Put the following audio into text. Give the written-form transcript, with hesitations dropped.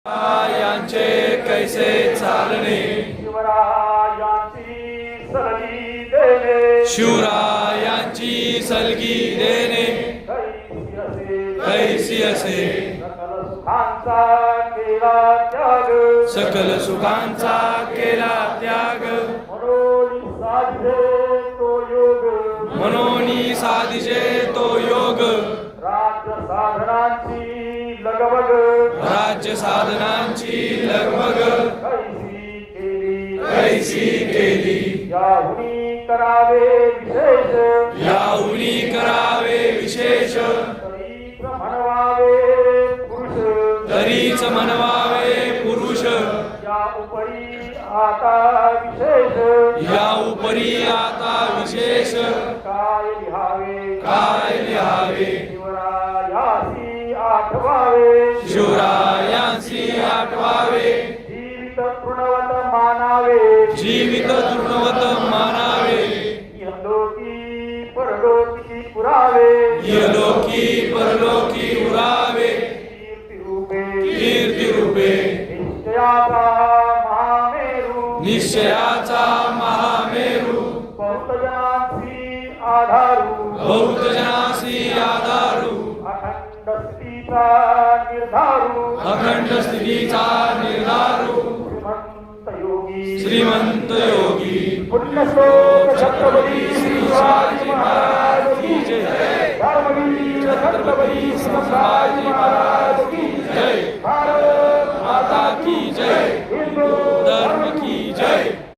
यांचे कैसे चालणे, शिवरायांची सलगी देणे, शिवरायांची सलगी देणे, कैसी असे सकल सुखांचा केला त्याग, सकल सुखांचा केला त्याग, मनोनी साधिले तो योग, मनोनी साधिजे तो योग, राज्य साधनांची लगबग, राज्य साधनांची लगबग कैसी केली, याहुनी करावे विशेष, याहुनी करावे विशेष, तरीच म्हणवावे पुरुष, तरीच म्हणवावे पुरुष, या उपरी आता विशेष, या उपरी आता विशेष, काय लिहावे, काय लिहावे, शिवरायासी आठवावे, शिवरायांची आठवावे, जीवित तृणवत मानावे, जीवित तृणवत मानावे, इहलोकी परलोकी पुरावे, इहलोकी परलोकी उरावे, कीर्ती रूपे, कीर्ती रूपे, निश्चयाचा महामेरू, निश्चयाचा महामेरू, बहुजनांची आधारू, बहुजनासी आधारू, अखंड स्थितीचा निर्धारू, अखंड स्थितीचा निर्धारू, श्रीमंत योगी, श्रीमंत योगी, पुण्यश्लोक छत्रपती श्री शिवाजी महाराज की जय, धर्मवीर छत्रपती शिवाजी महाराज